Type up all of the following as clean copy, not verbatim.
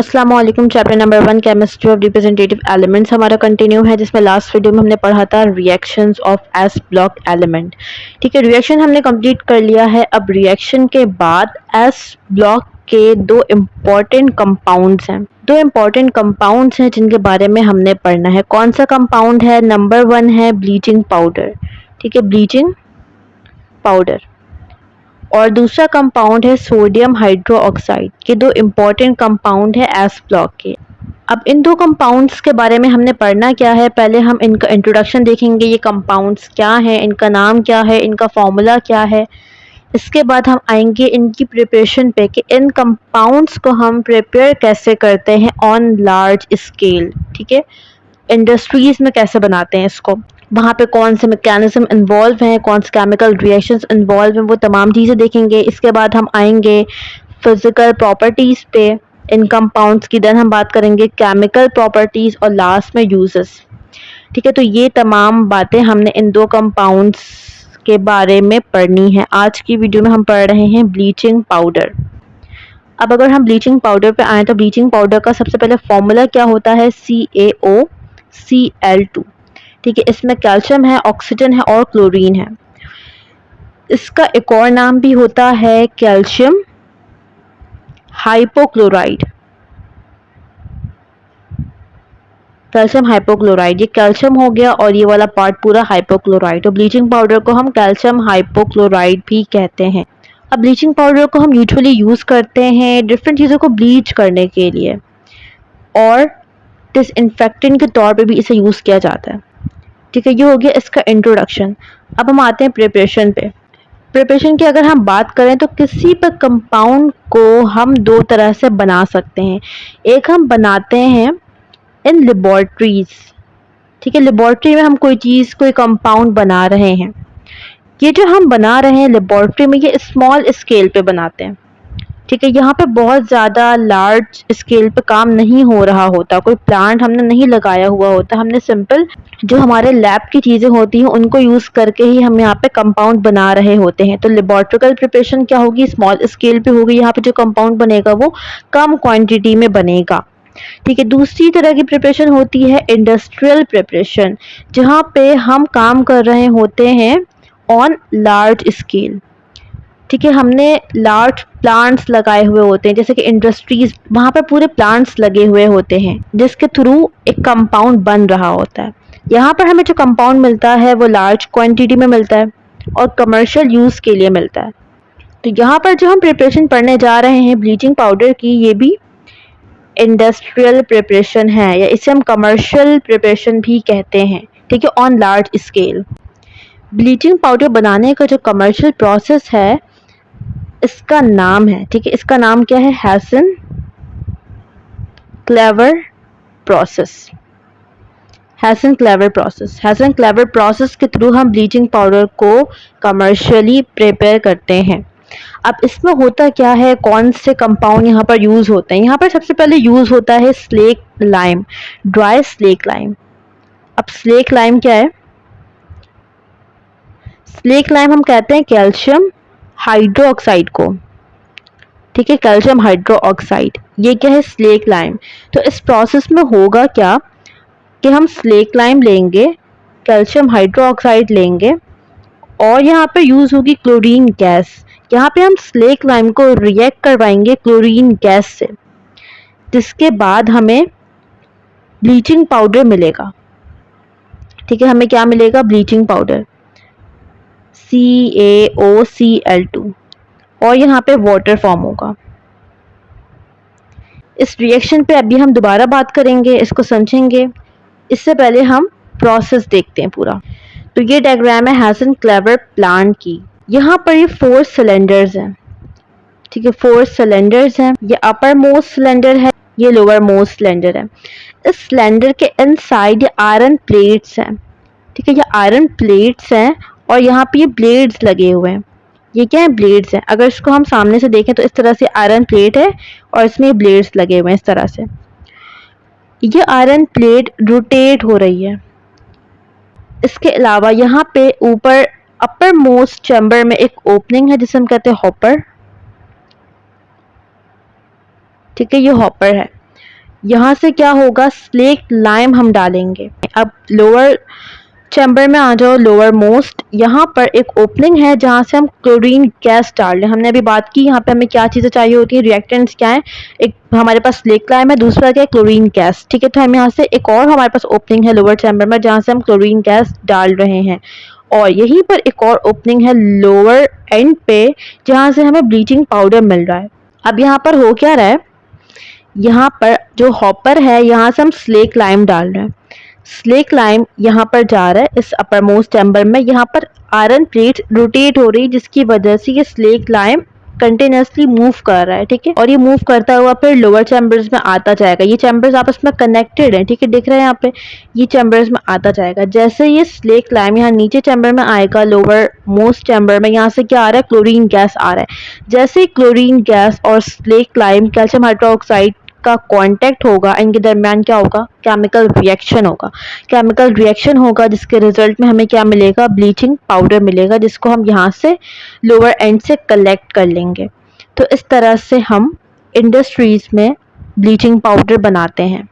अस्सलाम वालेकुम। Chapter number 1 chemistry of representative elements हमारा कंटिन्यू है, जिसमें लास्ट वीडियो में हमने पढ़ा था reactions of S block element. ठीक है, रिएक्शन हमने कंप्लीट कर लिया है। अब रिएक्शन के बाद एस ब्लॉक के दो इम्पॉर्टेंट कंपाउंड्स हैं, जिनके बारे में हमने पढ़ना है। कौन सा कंपाउंड है? नंबर 1 है ब्लीचिंग पाउडर। ठीक है, ब्लीचिंग पाउडर। और दूसरा कंपाउंड है सोडियम हाइड्रो ऑक्साइड। ये दो इम्पॉर्टेंट कंपाउंड है एस ब्लॉक के। अब इन दो कंपाउंड्स के बारे में हमने पढ़ना क्या है, पहले हम इनका इंट्रोडक्शन देखेंगे। ये कंपाउंड्स क्या है, इनका नाम क्या है, इनका फॉर्मूला क्या है। इसके बाद हम आएंगे इनकी प्रिपरेशन पे कि इन कंपाउंड्स को हम प्रिपेयर कैसे करते हैं ऑन लार्ज स्केल। ठीक है, इंडस्ट्रीज में कैसे बनाते हैं इसको, वहाँ पे कौन से मैकेनिज्म इन्वॉल्व हैं, कौन से केमिकल रिएक्शंस इन्वॉल्व हैं, वो तमाम चीज़ें देखेंगे। इसके बाद हम आएंगे फिजिकल प्रॉपर्टीज़ पे इन कंपाउंड्स की, देन हम बात करेंगे केमिकल प्रॉपर्टीज़ और लास्ट में यूजेस। ठीक है, तो ये तमाम बातें हमने इन दो कंपाउंड्स के बारे में पढ़नी है। आज की वीडियो में हम पढ़ रहे हैं ब्लीचिंग पाउडर। अब अगर हम ब्लीचिंग पाउडर पे आए तो ब्लीचिंग पाउडर का सबसे पहले फॉर्मूला क्या होता है? CaOCl2। ठीक है, इसमें कैल्शियम है, ऑक्सीजन है और क्लोरीन है। इसका एक और नाम भी होता है कैल्शियम हाइपोक्लोराइड। कैल्शियम हाइपोक्लोराइड, ये कैल्शियम हो गया और ये वाला पार्ट पूरा हाइपोक्लोराइड। तो ब्लीचिंग पाउडर को हम कैल्शियम हाइपोक्लोराइड भी कहते हैं। अब ब्लीचिंग पाउडर को हम यूजुअली यूज़ करते हैं डिफरेंट चीज़ों को ब्लीच करने के लिए, और डिसइंफेक्टेंट के तौर पे भी इसे यूज़ किया जाता है। ठीक है, ये हो गया इसका इंट्रोडक्शन। अब हम आते हैं प्रिपरेशन पे। प्रिपरेशन की अगर हम बात करें तो किसी भी कंपाउंड को हम दो तरह से बना सकते हैं। एक हम बनाते हैं इन लेबोरेटरीज। ठीक है, लेबोरेटरी में हम कोई चीज़, कोई कंपाउंड बना रहे हैं। ये जो हम बना रहे हैं लेबोरेटरी में, ये स्मॉल स्केल पे बनाते हैं। ठीक है, यहाँ पे बहुत ज़्यादा लार्ज स्केल पे काम नहीं हो रहा होता, कोई प्लांट हमने नहीं लगाया हुआ होता। हमने सिंपल जो हमारे लैब की चीज़ें होती हैं उनको यूज़ करके ही हम यहाँ पे कंपाउंड बना रहे होते हैं। तो लेबोरेटरिकल प्रिपरेशन क्या होगी? स्मॉल स्केल पे होगी। यहाँ पे जो कंपाउंड बनेगा वो कम क्वांटिटी में बनेगा। ठीक है, दूसरी तरह की प्रिपरेशन होती है इंडस्ट्रियल प्रिपरेशन, जहाँ पे हम काम कर रहे होते हैं ऑन लार्ज स्केल। ठीक है, हमने लार्ज प्लांट्स लगाए हुए होते हैं, जैसे कि इंडस्ट्रीज, वहाँ पर पूरे प्लांट्स लगे हुए होते हैं जिसके थ्रू एक कंपाउंड बन रहा होता है। यहाँ पर हमें जो कंपाउंड मिलता है वो लार्ज क्वांटिटी में मिलता है और कमर्शियल यूज़ के लिए मिलता है। तो यहाँ पर जो हम प्रिपरेशन पढ़ने जा रहे हैं ब्लीचिंग पाउडर की, ये भी इंडस्ट्रियल प्रिपरेशन है, या इसे हम कमर्शियल प्रिपरेशन भी कहते हैं। ठीक है, on large scale. Bleaching powder बनाने का जो कमर्शियल प्रोसेस है, इसका नाम है, ठीक है, इसका नाम क्या है? Hesson clever process. Hesson clever process. Hesson clever process के थ्रू हम ब्लीचिंग पाउडर को कमर्शियली प्रिपेयर करते हैं। अब इसमें होता क्या है, कौन से कंपाउंड यहाँ पर यूज़ होते हैं? यहाँ पर सबसे पहले यूज़ होता है slack lime, dry slack lime. अब स्लेक लाइम क्या है? स्लेक लाइम हम कहते हैं कैल्शियम हाइड्रो ऑक्साइड को। ठीक है, कैल्शियम हाइड्रो ऑक्साइड, ये क्या है? Slack lime. तो इस प्रोसेस में होगा क्या कि हम स्लेक लाइम लेंगे, कैल्शियम हाइड्रो ऑक्साइड लेंगे, और यहाँ पे यूज़ होगी क्लोरीन गैस। यहाँ पे हम स्लेक लाइम को रिएक्ट करवाएंगे क्लोरीन गैस से, जिसके बाद हमें ब्लीचिंग पाउडर मिलेगा। ठीक है, हमें क्या मिलेगा? ब्लीचिंग पाउडर CaOCl2, और यहाँ पे वाटर फॉर्म होगा। इस रिएक्शन पे अभी हम दोबारा बात करेंगे, इसको समझेंगे। इससे पहले हम प्रोसेस देखते हैं पूरा। तो ये डायग्राम है हैसन क्लेवर प्लांट की। यहाँ पर ये 4 सिलेंडर्स हैं। ठीक है, 4 सिलेंडर्स हैं। ये अपर मोस्ट सिलेंडर है, ये लोअर मोस्ट सिलेंडर है। इस सिलेंडर के इनसाइड ये आयरन प्लेट्स हैं। ठीक है, ये आयरन प्लेट्स हैं और यहाँ पे ये ब्लेड्स लगे हुए हैं। ये क्या है? ब्लेड्स हैं। अगर इसको हम सामने से देखें तो इस तरह से आयरन प्लेट है और इसमें ब्लेड्स लगे हुए हैं इस तरह से। ये आयरन प्लेट रोटेट हो रही है। इसके अलावा यहाँ पे ऊपर अपर मोस्ट चैम्बर में एक ओपनिंग है जिसे हम कहते हैं हॉपर। ठीक है, ये हॉपर है। यहाँ से क्या होगा, स्लेक लाइम हम डालेंगे। अब लोअर चैम्बर में आ जाओ, लोअर मोस्ट, यहाँ पर एक ओपनिंग है जहाँ से हम क्लोरीन गैस डाल रहे हैं। हमने अभी बात की यहाँ पे हमें क्या चीज़ें चाहिए होती है, रिएक्टेंट्स क्या है, एक हमारे पास स्लेक लाइम है, दूसरा क्या है, क्लोरीन गैस। ठीक है, तो हम यहाँ से एक और हमारे पास ओपनिंग है लोअर चैम्बर में जहाँ से हम क्लोरीन गैस डाल रहे हैं, और यहीं पर एक और ओपनिंग है लोअर एंड पे जहाँ से हमें ब्लीचिंग पाउडर मिल रहा है। अब यहाँ पर हो क्या रहा है, यहाँ पर जो हॉपर है यहाँ से हम स्लेक लाइम डाल रहे हैं। स्लेक लाइम यहाँ पर जा रहा है इस अपर मोस्ट चैम्बर में, यहाँ पर आयरन प्लेट रोटेट हो रही है जिसकी वजह से ये स्लेक लाइम कंटिन्यूसली मूव कर रहा है। ठीक है, और ये मूव करता हुआ फिर लोअर चैम्बर्स में आता जाएगा। ये चैम्बर्स आपस में कनेक्टेड है, ठीक है, दिख रहे हैं यहाँ पे, ये चैम्बर्स में आता जाएगा। जैसे ये स्लेक लाइम यहाँ नीचे चैम्बर में आएगा, लोअर मोस्ट चैम्बर में, यहाँ से क्या आ रहा है, क्लोरीन गैस आ रहा है। जैसे क्लोरीन गैस और स्लेक लाइम कैल्शियम हाइड्रोक्साइड का कांटेक्ट होगा, इनके दरमियान क्या होगा, केमिकल रिएक्शन होगा। केमिकल रिएक्शन होगा जिसके रिजल्ट में हमें क्या मिलेगा, ब्लीचिंग पाउडर मिलेगा, जिसको हम यहाँ से लोअर एंड से कलेक्ट कर लेंगे। तो इस तरह से हम इंडस्ट्रीज में ब्लीचिंग पाउडर बनाते हैं।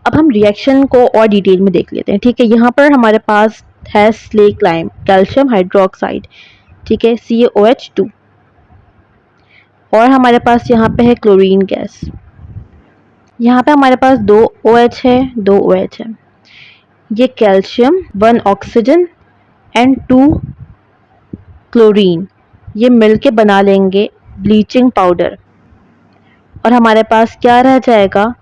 अब हम रिएक्शन को और डिटेल में देख लेते हैं। ठीक है, यहाँ पर हमारे पास है स्लेक लाइम, कैल्शियम हाइड्रोक्साइड, ठीक है, CaOH2, और हमारे पास यहाँ पे है क्लोरीन गैस। यहाँ पे हमारे पास 2 OH है, 2 OH है। ये कैल्शियम, 1 ऑक्सीजन एंड 2 क्लोरीन, ये मिलके बना लेंगे ब्लीचिंग पाउडर। और हमारे पास क्या रह जाएगा,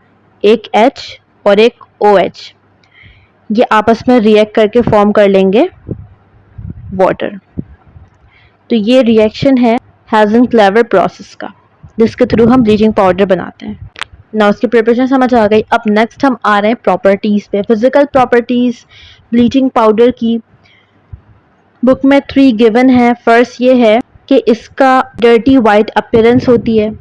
एक H और एक OH, ये आपस में रिएक्ट करके फॉर्म कर लेंगे वाटर। तो ये रिएक्शन है हेज़न-क्लेवर प्रोसेस का, जिसके थ्रू हम ब्लीचिंग पाउडर बनाते हैं। ना उसकी प्रिपरेशन समझ आ गई। अब नेक्स्ट हम आ रहे हैं प्रॉपर्टीज़ पे, फिजिकल प्रॉपर्टीज़ ब्लीचिंग पाउडर की। बुक में 3 गिवन है। फर्स्ट ये है कि इसका डर्टी वाइट अपीयरेंस होती है।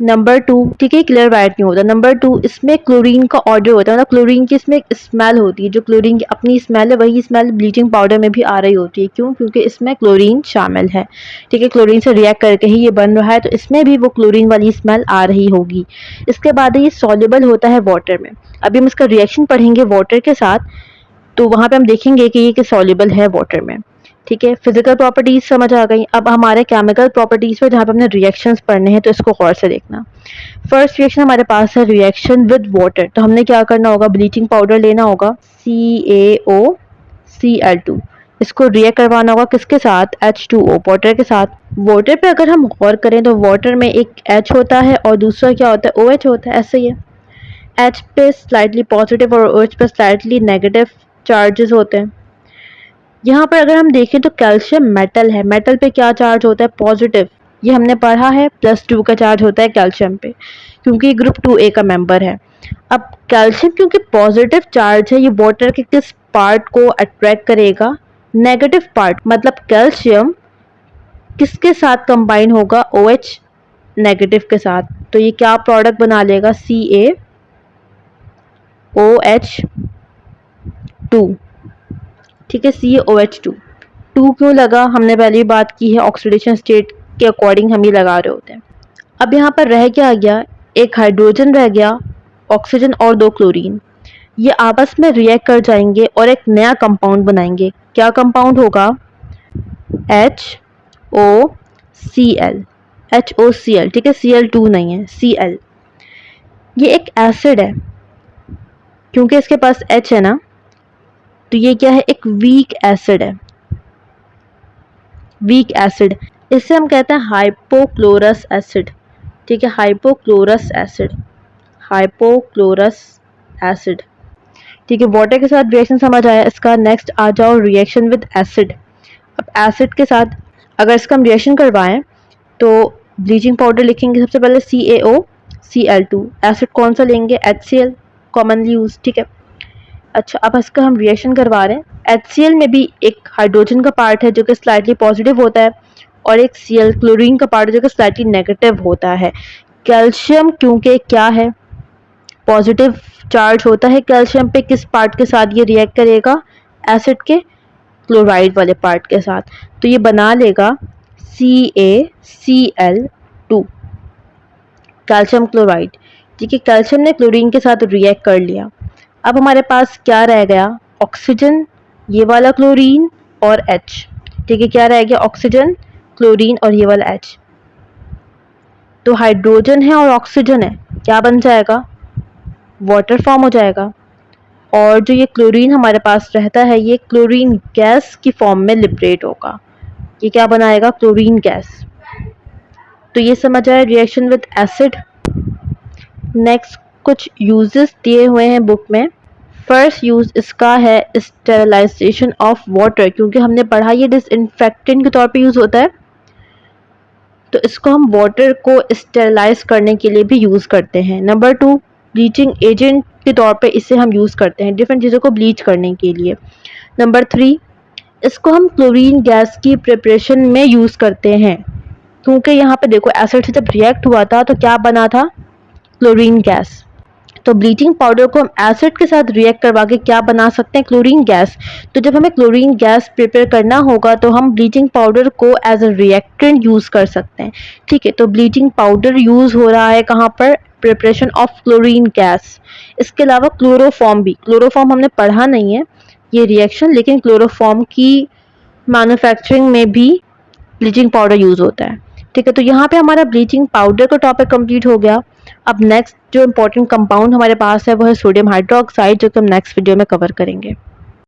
नंबर 2, ठीक है, क्लियर वाइट नहीं होता। नंबर 2, इसमें क्लोरीन का ऑर्डर होता है, मतलब क्लोरीन की इसमें एक स्मेल होती है, जो क्लोरीन की अपनी स्मेल है वही स्मेल ब्लीचिंग पाउडर में भी आ रही होती है। क्यों? क्योंकि इसमें क्लोरीन शामिल है। ठीक है, क्लोरीन से रिएक्ट करके ही ये बन रहा है, तो इसमें भी वो क्लोरीन वाली स्मेल आ रही होगी। इसके बाद ये सॉल्युबल होता है वाटर में। अभी हम इसका रिएक्शन पढ़ेंगे वाटर के साथ, तो वहाँ पे हम देखेंगे कि ये सॉल्युबल है वाटर में। ठीक है, फिजिकल प्रॉपर्टीज समझ आ गई। अब हमारे केमिकल प्रॉपर्टीज पे जहाँ पे हमने रिएक्शंस पढ़ने हैं, तो इसको गौर से देखना। फर्स्ट रिएक्शन हमारे पास है रिएक्शन विद वाटर। तो हमने क्या करना होगा, ब्लीचिंग पाउडर लेना होगा, CaOCl2, इसको रिएक्ट करवाना होगा किसके साथ, H2O, वाटर के साथ। वाटर पे अगर हम गौर करें तो वाटर में एक H होता है और दूसरा क्या होता है, OH होता है। ऐसे ही है, H पे स्लाइटली पॉजिटिव और OH पे स्लाइटली नेगेटिव चार्जेस होते हैं। यहाँ पर अगर हम देखें तो कैल्शियम मेटल है, मेटल पे क्या चार्ज होता है, पॉजिटिव, ये हमने पढ़ा है। +2 का चार्ज होता है कैल्शियम पे, क्योंकि ग्रुप 2A का मेंबर है। अब कैल्शियम क्योंकि पॉजिटिव चार्ज है, ये वाटर के किस पार्ट को अट्रैक्ट करेगा, नेगेटिव पार्ट। मतलब कैल्शियम किसके साथ कंबाइन होगा, OH नेगेटिव के साथ। तो ये क्या प्रोडक्ट बना लेगा, CaOH2। ठीक है, CaOH2। 2 क्यों लगा, हमने पहले ही बात की है, ऑक्सीडेशन स्टेट के अकॉर्डिंग हम ही लगा रहे होते हैं। अब यहाँ पर रह क्या गया, एक हाइड्रोजन रह गया, ऑक्सीजन और 2 क्लोरीन, ये आपस में रिएक्ट कर जाएंगे और एक नया कंपाउंड बनाएंगे। क्या कंपाउंड होगा, HOCl। ठीक है, Cl2 नहीं है, Cl। ये एक एसिड है, क्योंकि इसके पास H है ना, तो ये क्या है, एक वीक एसिड है, वीक एसिड। इसे हम कहते हैं हाइपोक्लोरस एसिड। ठीक है, हाइपोक्लोरस एसिड, हाइपोक्लोरस एसिड। ठीक है, वाटर के साथ रिएक्शन समझ आया इसका। नेक्स्ट आ जाओ रिएक्शन विद एसिड। अब एसिड के साथ अगर इसका हम रिएक्शन करवाएं तो ब्लीचिंग पाउडर लिखेंगे सबसे पहले CaOCl2। एसिड कौन सा लेंगे, HCl, कॉमनली यूज। ठीक है, अच्छा, अब इसका हम रिएक्शन करवा रहे हैं। HCl में भी एक हाइड्रोजन का पार्ट है जो कि स्लाइटली पॉजिटिव होता है, और एक Cl क्लोरीन का पार्ट जो कि स्लाइटली नेगेटिव होता है। कैल्शियम क्योंकि क्या है, पॉजिटिव चार्ज होता है कैल्शियम पे, किस पार्ट के साथ ये रिएक्ट करेगा, एसिड के क्लोराइड वाले पार्ट के साथ। तो ये बना लेगा CaCl2, कैल्शियम क्लोराइड। ठीक है, कैल्शियम ने क्लोरीन के साथ रिएक्ट कर लिया। अब हमारे पास क्या रह गया, ऑक्सीजन, ये वाला क्लोरीन और H। ठीक है, क्या रह गया, ऑक्सीजन, क्लोरीन और ये वाला H। तो हाइड्रोजन है और ऑक्सीजन है, क्या बन जाएगा, वाटर फॉर्म हो जाएगा। और जो ये क्लोरीन हमारे पास रहता है ये क्लोरीन गैस की फॉर्म में लिबरेट होगा। ये क्या बनाएगा, क्लोरीन गैस। तो ये समझ आया रिएक्शन विद एसिड। नेक्स्ट कुछ यूजेस दिए हुए हैं बुक में। फर्स्ट यूज इसका है स्टेरिलाइजेशन ऑफ वाटर, क्योंकि हमने पढ़ा ये डिसइंफेक्टेंट के तौर पे यूज होता है, तो इसको हम वाटर को स्टेरिलाइज करने के लिए भी यूज करते हैं। नंबर 2, ब्लीचिंग एजेंट के तौर पे इसे हम यूज करते हैं डिफरेंट चीज़ों को ब्लीच करने के लिए। नंबर 3, इसको हम क्लोरीन गैस की प्रिपरेशन में यूज करते हैं, क्योंकि यहाँ पे देखो एसिड से जब रिएक्ट हुआ था तो क्या बना था, क्लोरीन गैस। तो ब्लीचिंग पाउडर को हम एसिड के साथ रिएक्ट करवा के क्या बना सकते हैं, क्लोरीन गैस। तो जब हमें क्लोरीन गैस प्रिपेयर करना होगा तो हम ब्लीचिंग पाउडर को एज अ रिएक्टेंट यूज कर सकते हैं। ठीक है, तो ब्लीचिंग पाउडर यूज हो रहा है कहाँ पर, प्रिपरेशन ऑफ क्लोरीन गैस। इसके अलावा क्लोरोफॉर्म भी, क्लोरोफॉर्म हमने पढ़ा नहीं है ये रिएक्शन, लेकिन क्लोरोफॉर्म की मैन्युफैक्चरिंग में भी ब्लीचिंग पाउडर यूज होता है। ठीक है, तो यहाँ पे हमारा ब्लीचिंग पाउडर का टॉपिक कंप्लीट हो गया। अब नेक्स्ट जो इंपॉर्टेंट कंपाउंड हमारे पास है वो है सोडियम हाइड्रोक्साइड, जो कि हम नेक्स्ट वीडियो में कवर करेंगे।